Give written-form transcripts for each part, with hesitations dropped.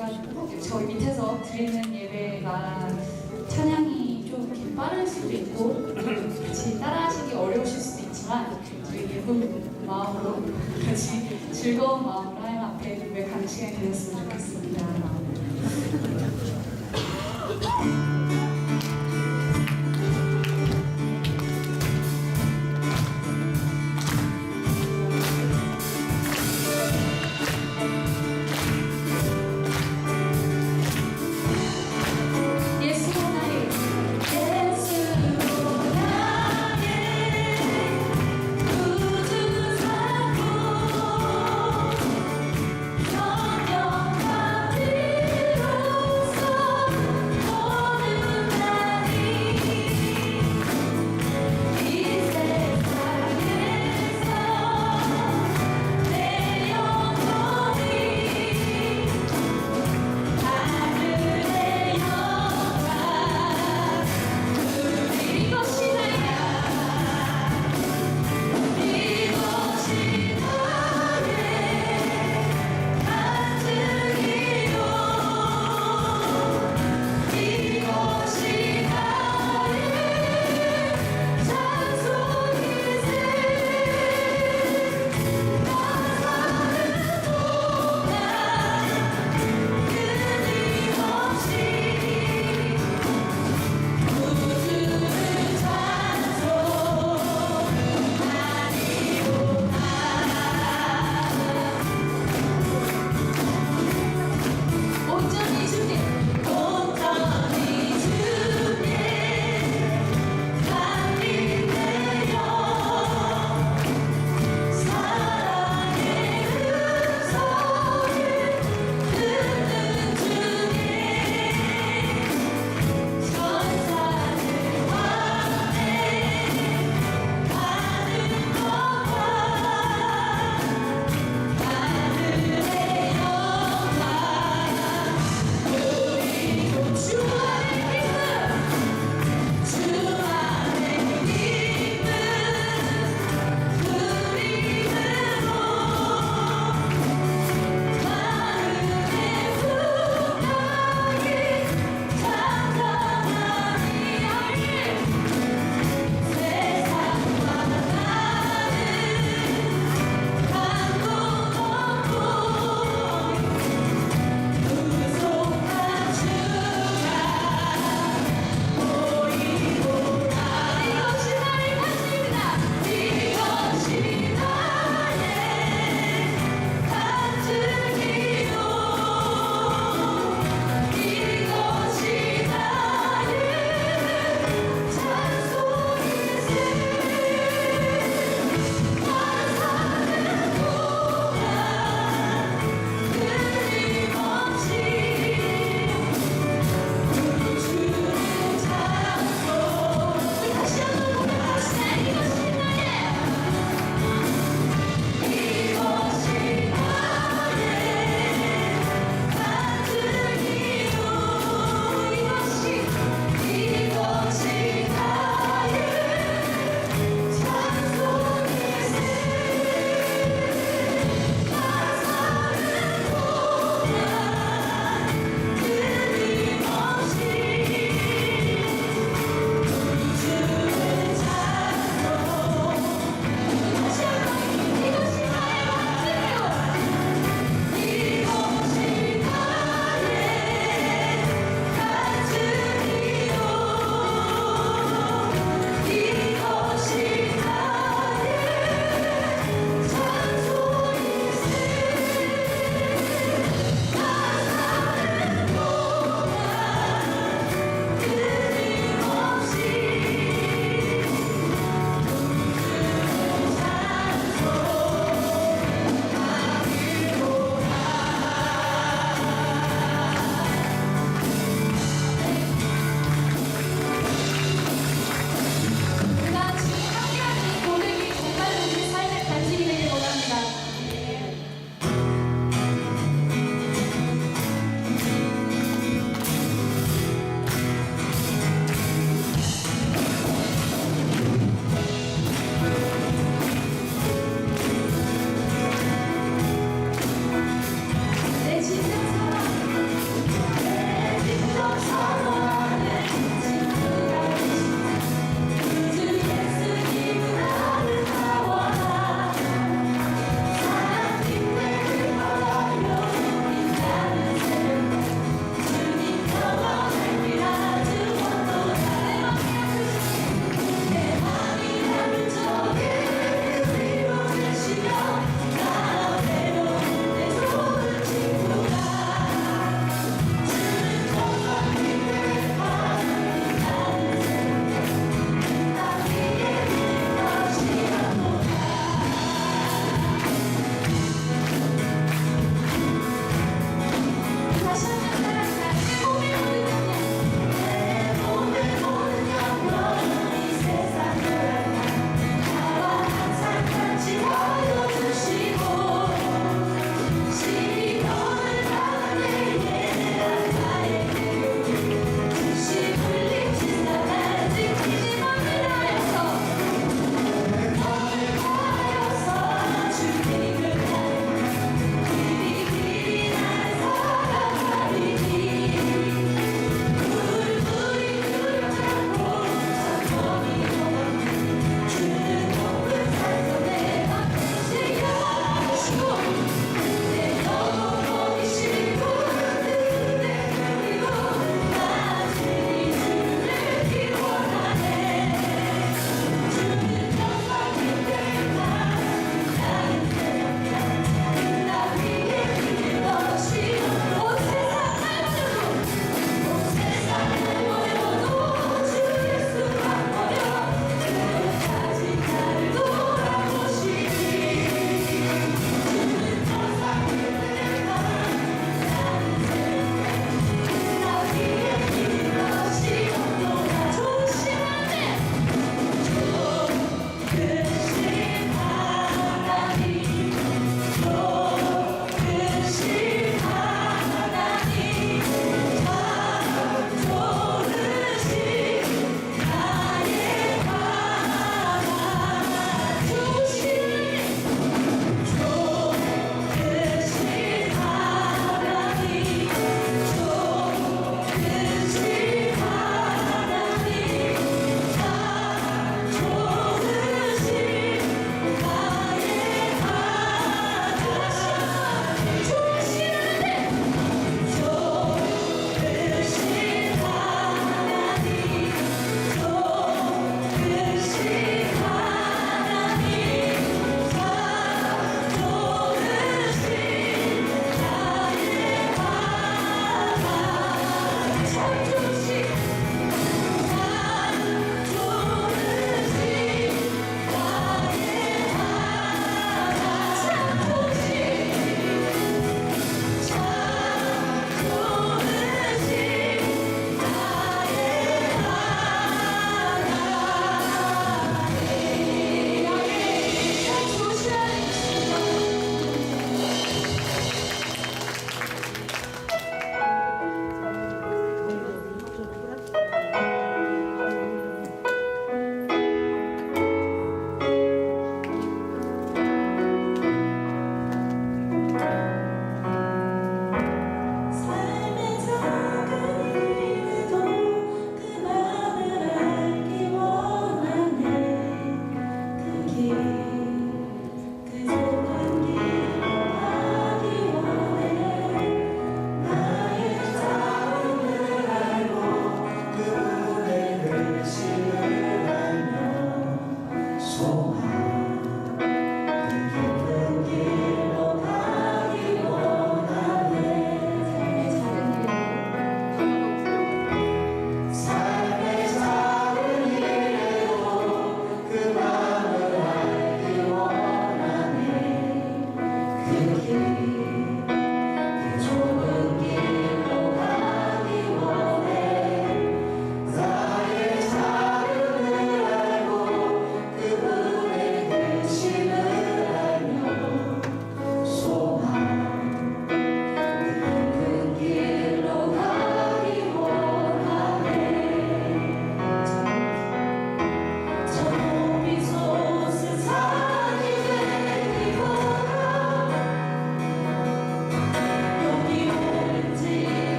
저희가 저희 밑에서 드리는 예배가 찬양이 좀 이렇게 빠를 수도 있고 같이 따라하시기 어려우실 수도 있지만 저희 예쁜 마음으로 같이 즐거운 마음으로 하나님 앞에 예배하는 시간이 되었으면 좋겠습니다. 성령과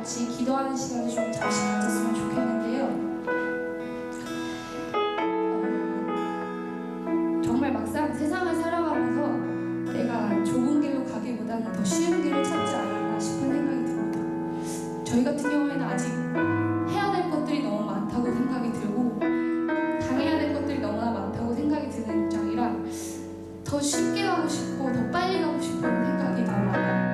같이 기도하는 시간을 좀 잠시 가졌으면 좋겠는데요. 정말 막상 세상을 살아가면서 내가 좁은 길로 가기보다는 더 쉬운 길을 찾지 않았나 싶은 생각이 듭니다. 저희 같은 경우에는 아직 해야 될 것들이 너무 많다고 생각이 들고 당해야 될 것들이 너무나 많다고 생각이 드는 입장이라 더 쉽게 가고 싶고 더 빨리 가고 싶은 생각이 너무 많아요.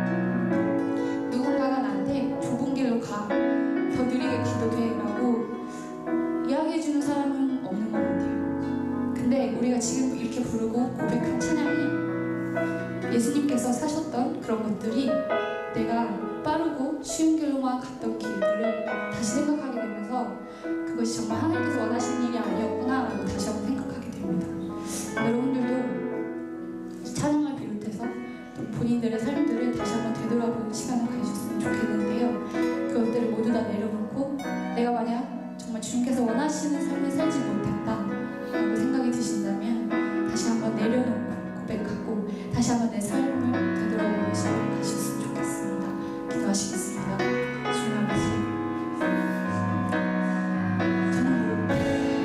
누군가가 나한테 좁은 길로 가, 더 느리게 기도되라고 이야기해주는 사람은 없는 것 같아요. 근데 우리가 지금 이렇게 부르고 고백한 찬양이 예수님께서 사셨던 그런 것들이 내가 빠르고 쉬운 길로만 갔던 길들을 다시 생각하게 되면서 그것이 정말 하나님께서 원하시는 일이 아니었구나 라고 다시 한번 생각하게 됩니다. 여러분들도 찬양을 비롯해서 또 본인들의 삶들을 다시 한번 되돌아보는 시간을 가지셨으면 좋겠는데요. 그것들을 모두 다 내려놓고 내가 만약 정말 주님께서 원하시는 삶을 살지 못했다 라고 생각이 드신다면 다시 한번 내려놓고 고백하고 다시 한번 내 삶을 되돌아보는 시간을 가지셨으면 좋겠습니다. 기도하시겠습니다. 주님 아버지, 저는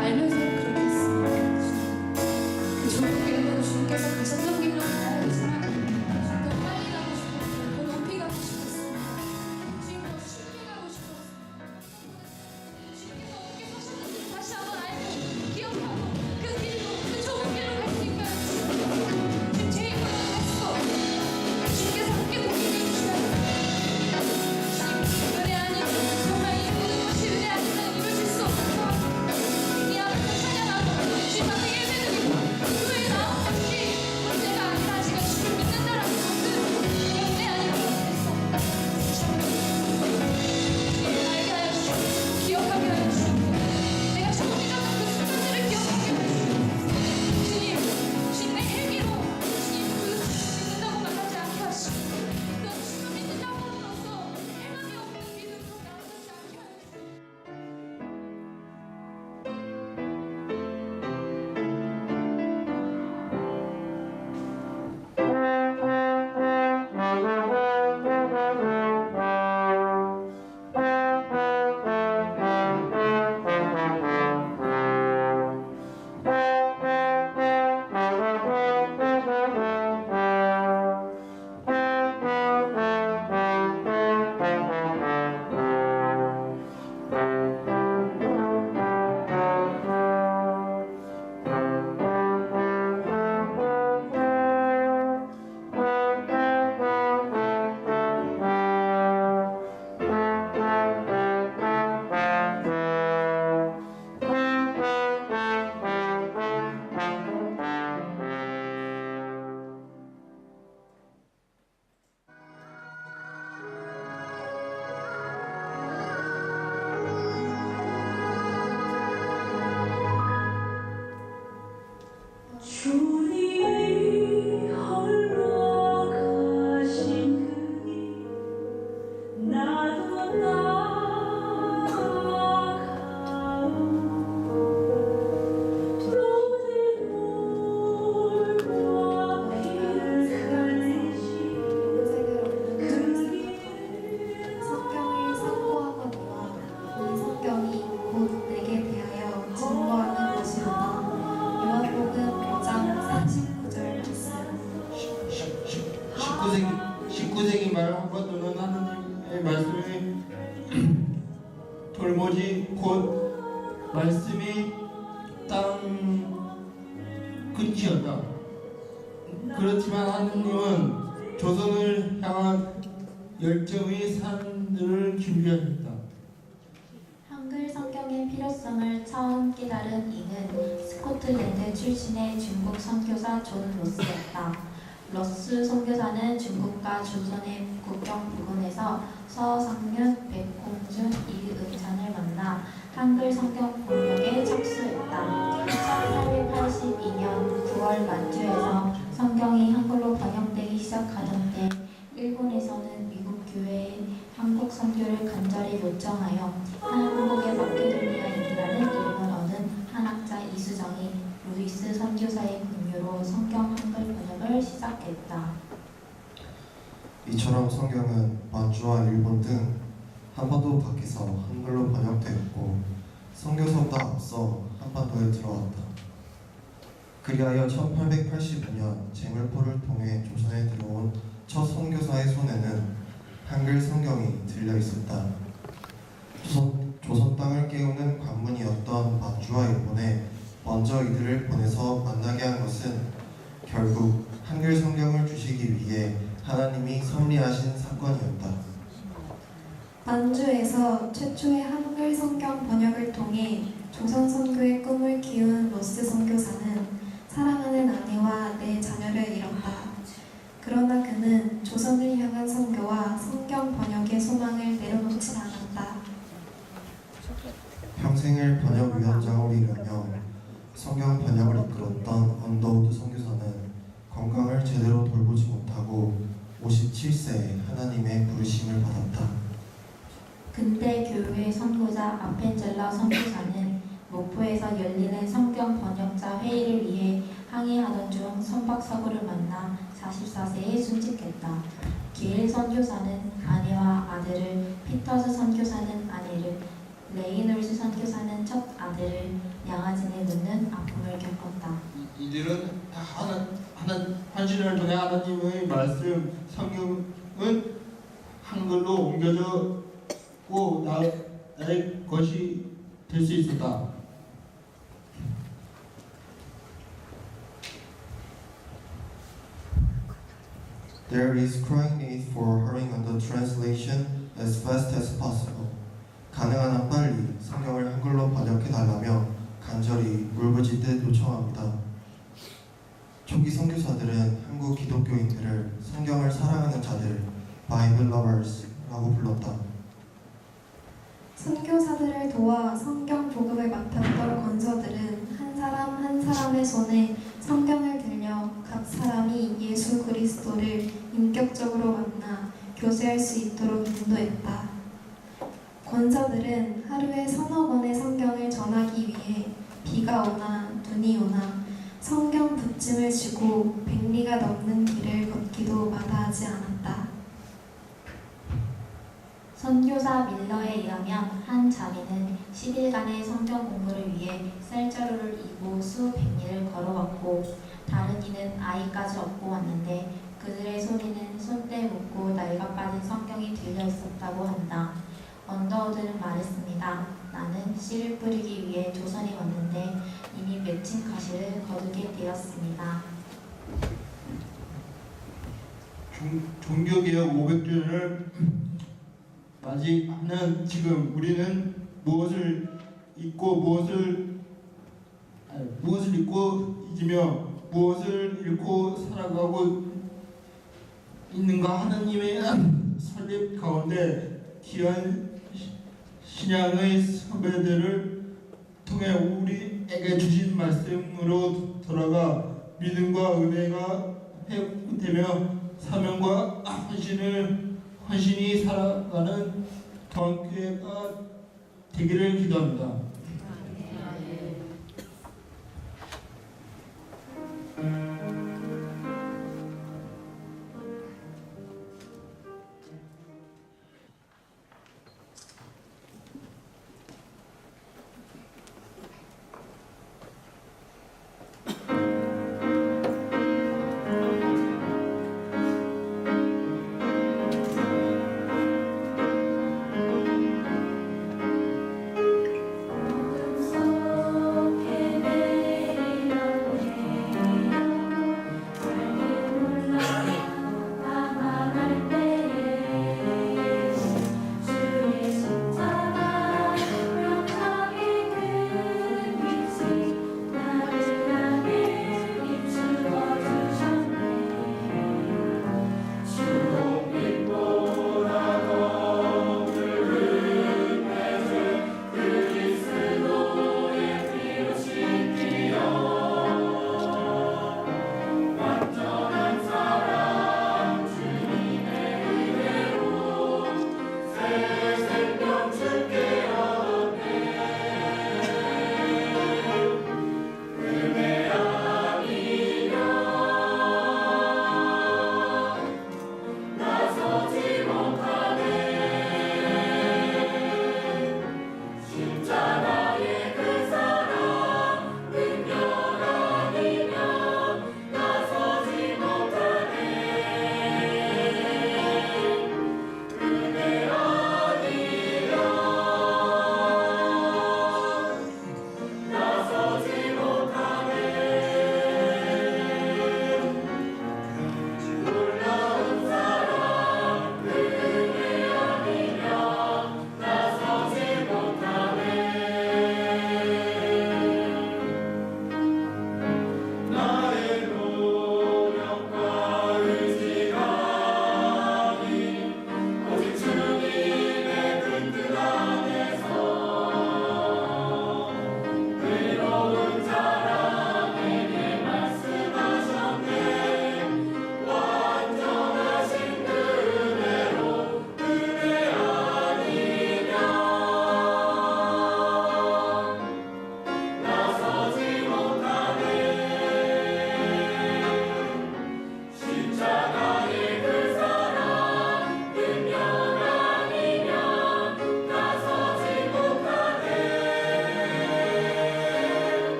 알면서 그렇게 했습니다. 그 좁은 길로 주님께서 가셨던 길로 가야 하지만 더 빨리 가고 싶었어요. 더 높이 가고 싶었습니다. 주님 더 쉽게 가고 싶었습니다. 주님께서 어떻게 사셨는지 다시 한번 알고 기억하고 그 길로, 그 좁은 길로 갈 수 있게 하시고 지금 제 힘으로 했어. 주님께서 함께 도움을 주셔야 합니다. 주님, 은혜 아니면 정말 이 모든 것이 은혜 아니면 이루어질 수 없어서 이 앞에서 찬양하고 주님 앞에 예배드리고 교회에 나온 것이 문제가 아니라 제가 주를 믿는다라는 것은 은혜 아니면 없겠어. 주님 알게 하여 주시고 기억하게 하여 주시고 내가 처음 잊었던 그 순간들을 기억하게 하여 주시고 주님, 주님의 행위로 주님 그 믿는다고 말하지 않게 하시고 그 주를 믿는다고 함으로써 해방이 없는 믿음으로 나아가지 않게 하여 주시고 주님이 홀로 가신 그길 나도 나아가오 모든 돌과 피살리시 그 길을 성경을 상고하거니와 이 성경이 곧 내게 대하여 증거하는 것이로다. 요한복음 5장 39절 말씀. 19세기 말 한번도는 하나님의 말씀이 돌무지 곧 말씀이 땅 끝이었다. 그렇지만 하나님은 조선을 향한 열정의 사람들을 준비하셨다. 한글 성경의 필요성을 처음 깨달은 이는 스코틀랜드 출신의 중국 선교사 존 로스였다. 로스 선교사는 중국과 조선의 국경 부근에서 서상윤, 백홍준, 이은찬을 만나 한글 성경 번역에 착수했다. 1882년 9월 만주에서 성경이 한글로 번역되기 시작하던 때 일본에서는 미국 교회에 한국 선교를 간절히 요청하여 한국의 마케도니아인이라는 이름을 얻은 한학자 이수정이 루이스 선교사의 권유로 성경 한글 번역을 시작했다. 이처럼 성경은 만주와 일본 등 한반도 밖에서 한글로 번역되었고 선교사보다 앞서 한반도에 들어왔다. 그리하여 1885년 제물포를 통해 조선에 들어온 첫 선교사의 손에는 한글 성경이 들려 있었다. 조선 땅을 깨우는 관문이었던 만주와 일본에 먼저 이들을 보내서 만나게 한 것은 결국 한글 성경을 주시기 위해 하나님이 섭리하신 사건이었다. 만주에서 최초의 한글 성경 번역을 통해 조선 선교의 꿈을 키운 로스 선교사는 사랑하는 아내와 네 자녀를 잃었다. 그러나 그는 조선을 향한 선교와 성경 번역의 소망을 내려놓지 않았다. 평생을 번역위원장으로 일하며 성경 번역을 이끌었던 언더우드 선교사는 건강을 제대로 돌보지 못하고 57세에 하나님의 부르심을 받았다. 근대 교회 선교자 아펜젤라 선교사는 목포에서 열리는 성경 번역자 회의를 위해 항해하던 중 선박사고를 만나 44세에 순직했다. 게일 선교사는 아내와 아들을, 피터스 선교사는 아내를, 레이놀스 선교사는 첫 아들을 양아진에 놓는 아픔을 겪었다. 이들은 한신을 통해 하나님의 말씀 성경은 한글로 옮겨졌고 나의 것이 될 수 있었다. There is crying need for hurrying on the translation as fast as possible. 가능한 한 빨리 성경을 한글로 번역해달라며 간절히 울부짖듯 요청합니다. 초기 선교사들은 한국 기독교인들을 성경을 사랑하는 자들, Bible lovers라고 불렀다. 선교사들을 도와 성경 복음을 맡았던 권서들은 한 사람 한 사람의 손에 성경을 들려 각 사람이 예수 그리스도를 인격적으로 만나 교제할 수 있도록 인도했다. 권서들은 하루에 서너 권의 성경을 전하기 위해 비가 오나 눈이 오나 성경 붙짐을 지고 100리가 넘는 길을 걷기도 마다하지 않았다. 선교사 밀러에 의하면 한 자매는 10일간의 성경 공부를 위해 쌀자루를 이고 수백 리를 걸어왔고 다른 이는 아이까지 업고 왔는데 그들의 손에는 손때 묻고 낡아 빠진 성경이 들려 있었다고 한다. 언더우드는 말했습니다. 나는 씨를 뿌리기 위해 조선에 왔는데 이미 맺힌 가시를 거두게 되었습니다. 종교개혁 500주년을 맞이하는 지금 우리는 무엇을 잊고 잊으며 무엇을 잃고 살아가고 있는가. 하나님의 설립 가운데 귀한 신앙의 선배들을 통해 우리에게 주신 말씀으로 돌아가 믿음과 은혜가 회복되며 사명과 헌신이 살아가는 교회가 되기를 기도합니다.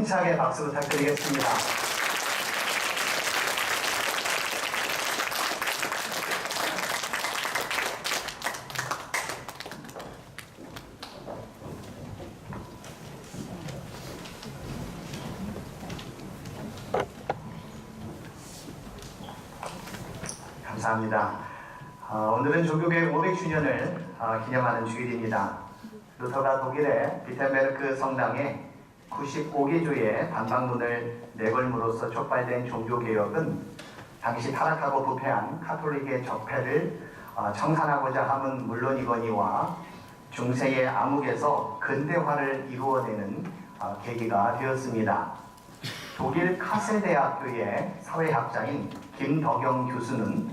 힘차게 박수 부탁드리겠습니다. 감사합니다. 오늘은 종교개혁 500주년을 기념하는 주일입니다. 루터가 독일의 비텐베르크 성당에 95개 교회의 반박문을 내걸므로써 촉발된 종교개혁은 당시 타락하고 부패한 카톨릭의 적폐를 청산하고자 함은 물론이거니와 중세의 암흑에서 근대화를 이루어내는 계기가 되었습니다. 독일 카셀대학교의 사회학자인 김덕영 교수는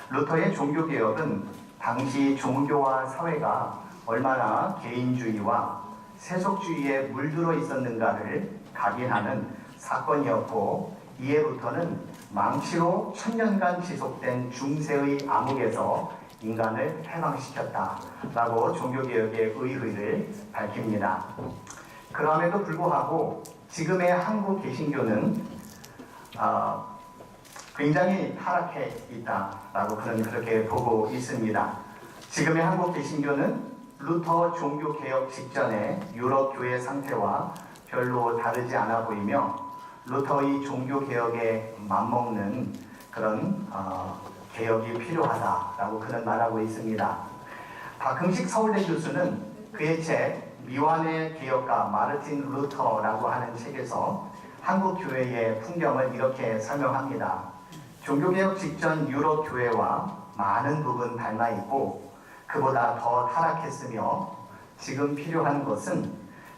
루터의 종교개혁은 당시 종교와 사회가 얼마나 개인주의와 세속주의에 물들어 있었는가를 각인하는 사건이었고, 이에 루터는 망치로 1000년간 지속된 중세의 암흑에서 인간을 해방시켰다라고 종교개혁의 의의를 밝힙니다. 그럼에도 불구하고 지금의 한국 개신교는 굉장히 타락해 있다라고 그는 그렇게 보고 있습니다. 지금의 한국 개신교는 루터 종교개혁 직전의 유럽 교회 상태와 별로 다르지 않아 보이며 루터의 종교개혁에 맞먹는 그런 개혁이 필요하다라고 그는 말하고 있습니다. 박흥식 서울대 교수는 그의 책 미완의 개혁가 마르틴 루터라고 하는 책에서 한국 교회의 풍경을 이렇게 설명합니다. 종교개혁 직전 유럽 교회와 많은 부분 닮아 있고 그보다 더 타락했으며, 지금 필요한 것은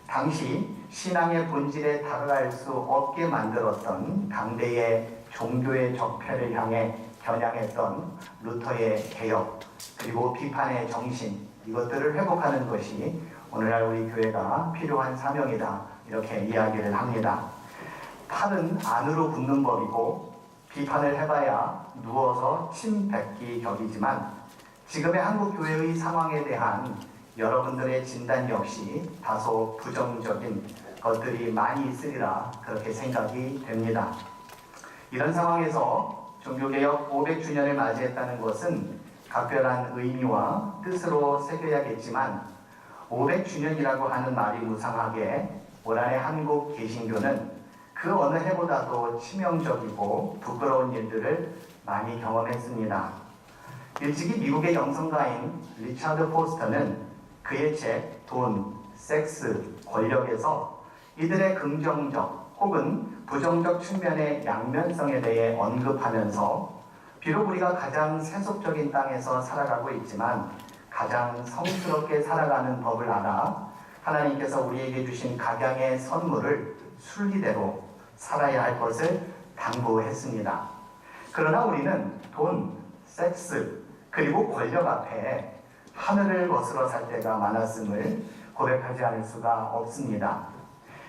당시 신앙의 본질에 다가갈 수 없게 만들었던 당대의 종교의 적폐를 향해 겨냥했던 루터의 개혁 그리고 비판의 정신, 이것들을 회복하는 것이 오늘날 우리 교회가 필요한 사명이다, 이렇게 이야기를 합니다. 팔은 안으로 붙는 법이고 비판을 해봐야 누워서 침 뱉기 격이지만 지금의 한국 교회의 상황에 대한 여러분들의 진단 역시 다소 부정적인 것들이 많이 있으리라 그렇게 생각이 됩니다. 이런 상황에서 종교개혁 500주년을 맞이했다는 것은 각별한 의미와 뜻으로 새겨야겠지만 500주년이라고 하는 말이 무상하게 올 한해 한국 개신교는 그 어느 해보다도 치명적이고 부끄러운 일들을 많이 경험했습니다. 일찍이 미국의 영성가인 리차드 포스터는 그의 책 돈, 섹스, 권력에서 이들의 긍정적 혹은 부정적 측면의 양면성에 대해 언급하면서 비록 우리가 가장 세속적인 땅에서 살아가고 있지만 가장 성스럽게 살아가는 법을 알아 하나님께서 우리에게 주신 각양의 선물을 순리대로 살아야 할 것을 당부했습니다. 그러나 우리는 돈, 섹스, 그리고 권력 앞에 하늘을 거스러 살 때가 많았음을 고백하지 않을 수가 없습니다.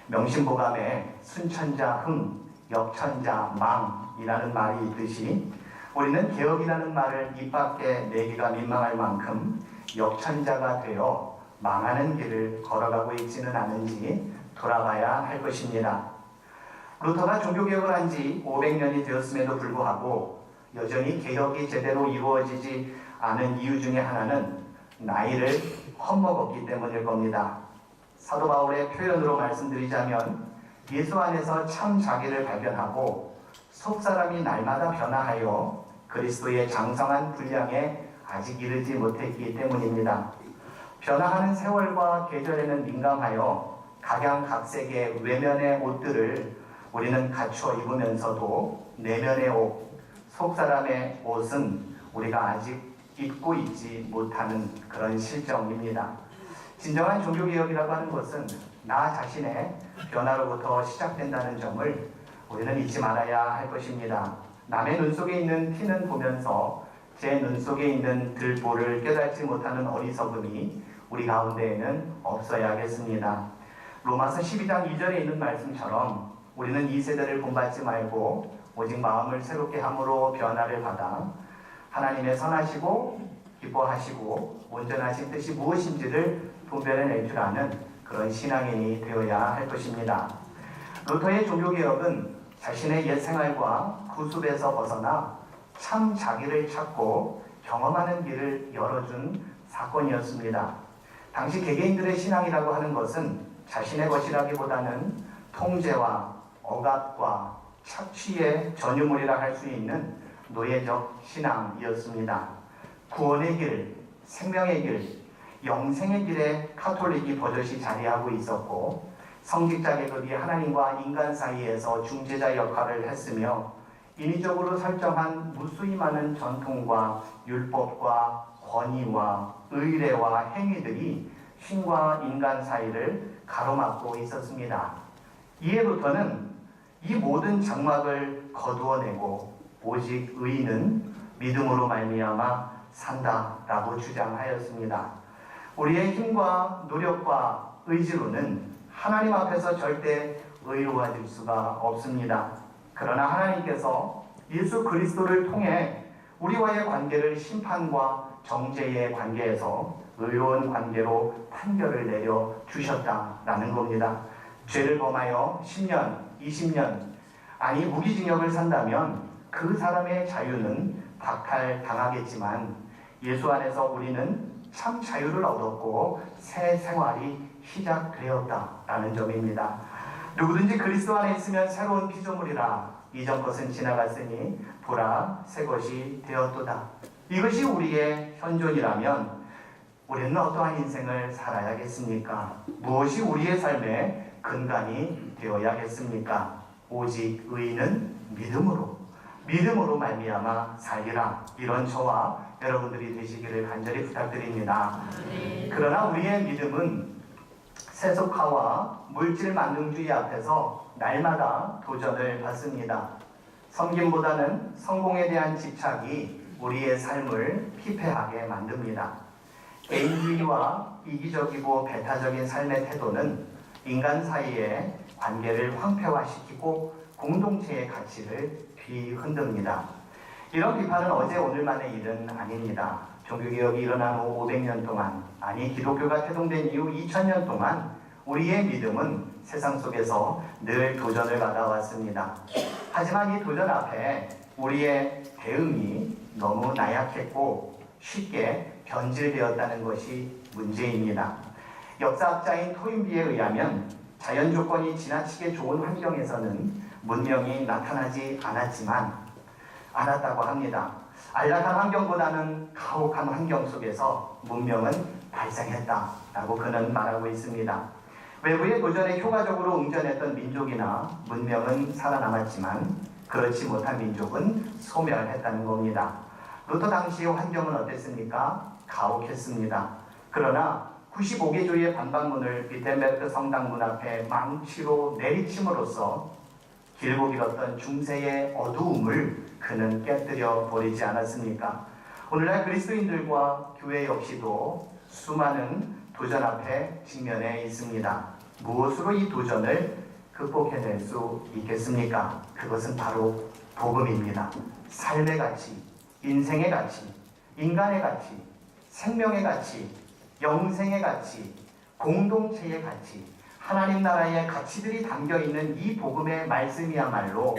명심보감에 순천자 흥, 역천자 망이라는 말이 있듯이 우리는 개혁이라는 말을 입 밖에 내기가 민망할 만큼 역천자가 되어 망하는 길을 걸어가고 있지는 않은지 돌아봐야 할 것입니다. 루터가 종교개혁을 한 지 500년이 되었음에도 불구하고 여전히 개혁이 제대로 이루어지지 않은 이유 중에 하나는 나이를 헛먹었기 때문일 겁니다. 사도 바울의 표현으로 말씀드리자면 예수 안에서 참 자기를 발견하고 속사람이 날마다 변화하여 그리스도의 장성한 분량에 아직 이르지 못했기 때문입니다. 변화하는 세월과 계절에는 민감하여 각양각색의 외면의 옷들을 우리는 갖춰 입으면서도 내면의 옷, 속사람의 옷은 우리가 아직 입고 있지 못하는 그런 실정입니다. 진정한 종교개혁이라고 하는 것은 나 자신의 변화로부터 시작된다는 점을 우리는 잊지 말아야 할 것입니다. 남의 눈 속에 있는 티는 보면서 제 눈 속에 있는 들보를 깨닫지 못하는 어리석음이 우리 가운데에는 없어야겠습니다. 로마서 12장 2절에 있는 말씀처럼 우리는 이 세대를 본받지 말고 오직 마음을 새롭게 함으로 변화를 받아 하나님의 선하시고 기뻐하시고 온전하신 뜻이 무엇인지를 분별해낼 줄 아는 그런 신앙인이 되어야 할 것입니다. 루터의 종교개혁은 자신의 옛 생활과 구습에서 벗어나 참 자기를 찾고 경험하는 길을 열어준 사건이었습니다. 당시 개개인들의 신앙이라고 하는 것은 자신의 것이라기보다는 통제와 억압과 착취의 전유물이라 할 수 있는 노예적 신앙이었습니다. 구원의 길, 생명의 길, 영생의 길에 카톨릭이 버젓이 자리하고 있었고 성직자 계급이 하나님과 인간 사이에서 중재자 역할을 했으며 인위적으로 설정한 무수히 많은 전통과 율법과 권위와 의례와 행위들이 신과 인간 사이를 가로막고 있었습니다. 이에 루터는 이 모든 장막을 거두어내고 오직 의인은 믿음으로 말미암아 산다라고 주장하였습니다. 우리의 힘과 노력과 의지로는 하나님 앞에서 절대 의로워질 수가 없습니다. 그러나 하나님께서 예수 그리스도를 통해 우리와의 관계를 심판과 정죄의 관계에서 의로운 관계로 판결을 내려 주셨다라는 겁니다. 죄를 범하여 10년, 20년, 아니 무기징역을 산다면 그 사람의 자유는 박탈당하겠지만 예수 안에서 우리는 참 자유를 얻었고 새 생활이 시작되었다라는 점입니다. 누구든지 그리스도 안에 있으면 새로운 피조물이라 이전 것은 지나갔으니 보라 새 것이 되었도다. 이것이 우리의 현존이라면 우리는 어떠한 인생을 살아야겠습니까? 무엇이 우리의 삶의 근간이 되어야겠습니까? 오직 의인은 믿음으로 말미암아 살리라. 이런 저와 여러분들이 되시기를 간절히 부탁드립니다. 그러나 우리의 믿음은 세속화와 물질 만능주의 앞에서 날마다 도전을 받습니다. 섬김보다는 성공에 대한 집착이 우리의 삶을 피폐하게 만듭니다. 개인주의와 이기적이고 배타적인 삶의 태도는 인간 사이의 관계를 황폐화시키고 공동체의 가치를 뒤흔듭니다. 이런 비판은 어제 오늘만의 일은 아닙니다. 종교개혁이 일어난 후 500년 동안, 아니 기독교가 태동된 이후 2000년 동안 우리의 믿음은 세상 속에서 늘 도전을 받아왔습니다. 하지만 이 도전 앞에 우리의 대응이 너무 나약했고 쉽게 변질되었다는 것이 문제입니다. 역사학자인 토인비에 의하면 자연 조건이 지나치게 좋은 환경에서는 문명이 나타나지 않았다고 합니다. 안락한 환경보다는 가혹한 환경 속에서 문명은 발생했다라고 그는 말하고 있습니다. 외부의 도전에 효과적으로 응전했던 민족이나 문명은 살아남았지만 그렇지 못한 민족은 소멸했다는 겁니다. 루터 당시의 환경은 어땠습니까? 가혹했습니다. 그러나 95개조의 반박문을 비텐베르크 성당 문 앞에 망치로 내리침으로써 길고 길었던 중세의 어두움을 그는 깨뜨려 버리지 않았습니까? 오늘날 그리스도인들과 교회 역시도 수많은 도전 앞에 직면해 있습니다. 무엇으로 이 도전을 극복해낼 수 있겠습니까? 그것은 바로 복음입니다. 삶의 가치, 인생의 가치, 인간의 가치, 생명의 가치, 영생의 가치, 공동체의 가치, 하나님 나라의 가치들이 담겨있는 이 복음의 말씀이야말로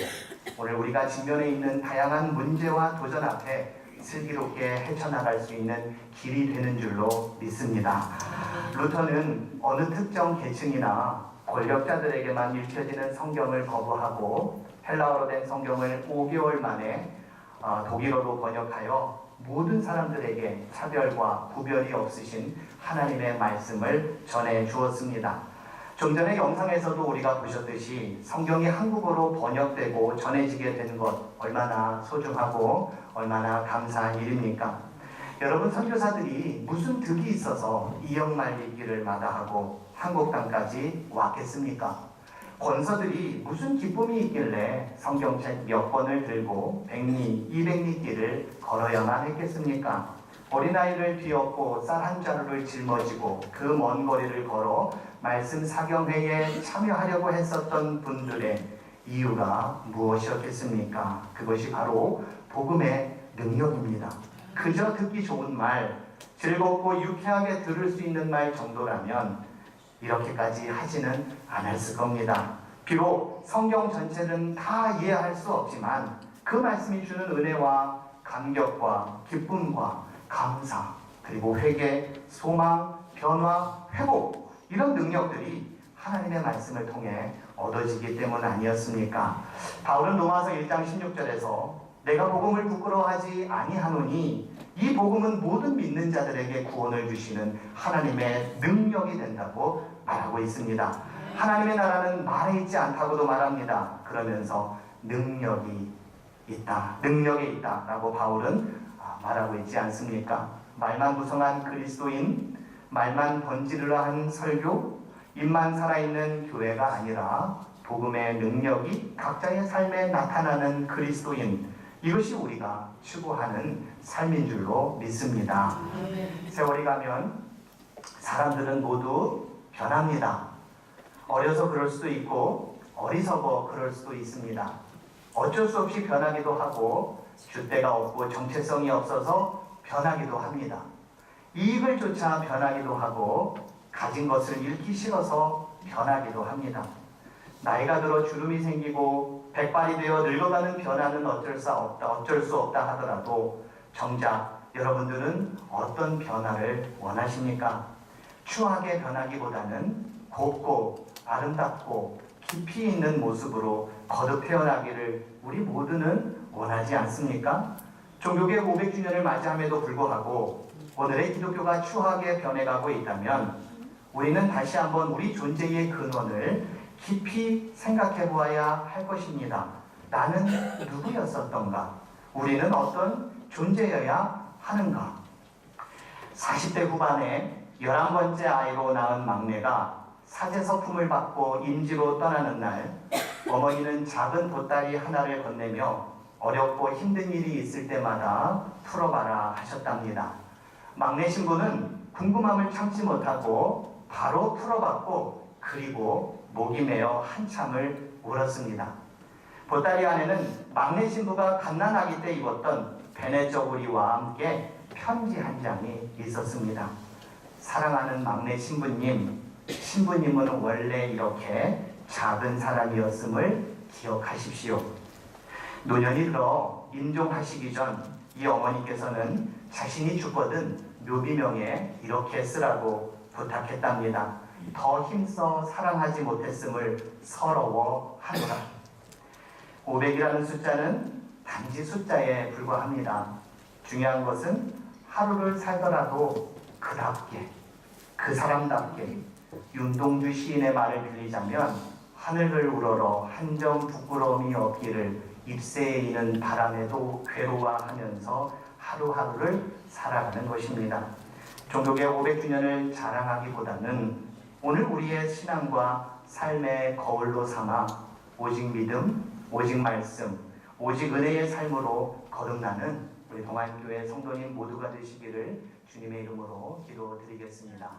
오늘 우리가 직면해 있는 다양한 문제와 도전 앞에 슬기롭게 헤쳐나갈 수 있는 길이 되는 줄로 믿습니다. 루터는 어느 특정 계층이나 권력자들에게만 읽혀지는 성경을 거부하고 헬라어로 된 성경을 5개월 만에 독일어로 번역하여 모든 사람들에게 차별과 구별이 없으신 하나님의 말씀을 전해 주었습니다. 좀 전에 영상에서도 우리가 보셨듯이 성경이 한국어로 번역되고 전해지게 되는 것 얼마나 소중하고 얼마나 감사한 일입니까? 여러분, 선교사들이 무슨 득이 있어서 이역말리기를 마다하고 한국 땅까지 왔겠습니까? 권서들이 무슨 기쁨이 있길래 성경책 몇 권을 들고 100리, 200리 길을 걸어야만 했겠습니까? 어린아이를 뒤엎고 쌀 한 자루를 짊어지고 그 먼 거리를 걸어 말씀 사경회에 참여하려고 했었던 분들의 이유가 무엇이었겠습니까? 그것이 바로 복음의 능력입니다. 그저 듣기 좋은 말, 즐겁고 유쾌하게 들을 수 있는 말 정도라면 이렇게까지 하지는 않았을 겁니다. 비록 성경 전체는 다 이해할 수 없지만 그 말씀이 주는 은혜와 감격과 기쁨과 감사, 그리고 회개, 소망, 변화, 회복, 이런 능력들이 하나님의 말씀을 통해 얻어지기 때문 아니었습니까? 바울은 로마서 1장 16절에서 내가 복음을 부끄러워하지 아니하노니 이 복음은 모든 믿는 자들에게 구원을 주시는 하나님의 능력이 된다고 말하고 있습니다. 하나님의 나라는 말에 있지 않다고도 말합니다. 그러면서 능력이 있다 라고 바울은 말하고 있지 않습니까? 말만 무성한 그리스도인, 말만 번지르르 한 설교, 입만 살아있는 교회가 아니라 복음의 능력이 각자의 삶에 나타나는 그리스도인, 이것이 우리가 추구하는 삶인 줄로 믿습니다. 세월이 가면 사람들은 모두 변합니다. 어려서 그럴 수도 있고 어리석어 그럴 수도 있습니다. 어쩔 수 없이 변하기도 하고 줏대가 없고 정체성이 없어서 변하기도 합니다. 이익을 쫓아 변하기도 하고 가진 것을 잃기 싫어서 변하기도 합니다. 나이가 들어 주름이 생기고 백발이 되어 늙어가는 변화는 어쩔 수 없다 하더라도 정작 여러분들은 어떤 변화를 원하십니까? 추하게 변하기보다는 곱고 아름답고 깊이 있는 모습으로 거듭 태어나기를 우리 모두는 원하지 않습니까? 종교개혁 500주년을 맞이함에도 불구하고 오늘의 기독교가 추하게 변해가고 있다면 우리는 다시 한번 우리 존재의 근원을 깊이 생각해 보아야 할 것입니다. 나는 누구였었던가? 우리는 어떤 존재여야 하는가? 40대 후반에 11번째 아이로 낳은 막내가 사제서품을 받고 임지로 떠나는 날, 어머니는 작은 보따리 하나를 건네며 어렵고 힘든 일이 있을 때마다 풀어봐라 하셨답니다. 막내 신부는 궁금함을 참지 못하고 바로 풀어봤고 그리고 목이 메어 한참을 울었습니다. 보따리 안에는 막내 신부가 갓난아기 때 입었던 베네 저고리와 함께 편지 한 장이 있었습니다. 사랑하는 막내 신부님은 원래 이렇게 작은 사람이었음을 기억하십시오. 노년이 들어 임종하시기 전 이 어머니께서는 자신이 죽거든 묘비명에 이렇게 쓰라고 부탁했답니다. 더 힘써 사랑하지 못했음을 서러워하노라. 500이라는 숫자는 단지 숫자에 불과합니다. 중요한 것은 하루를 살더라도 그답게, 그 사람답게, 윤동주 시인의 말을 빌리자면 하늘을 우러러 한 점 부끄러움이 없기를 잎새에 이는 바람에도 괴로워하면서 하루하루를 살아가는 것입니다. 종교개혁 500주년을 자랑하기보다는 오늘 우리의 신앙과 삶의 거울로 삼아 오직 믿음, 오직 말씀, 오직 은혜의 삶으로 거듭나는 우리 동안교회 성도님 모두가 되시기를 주님의 이름으로 기도드리겠습니다.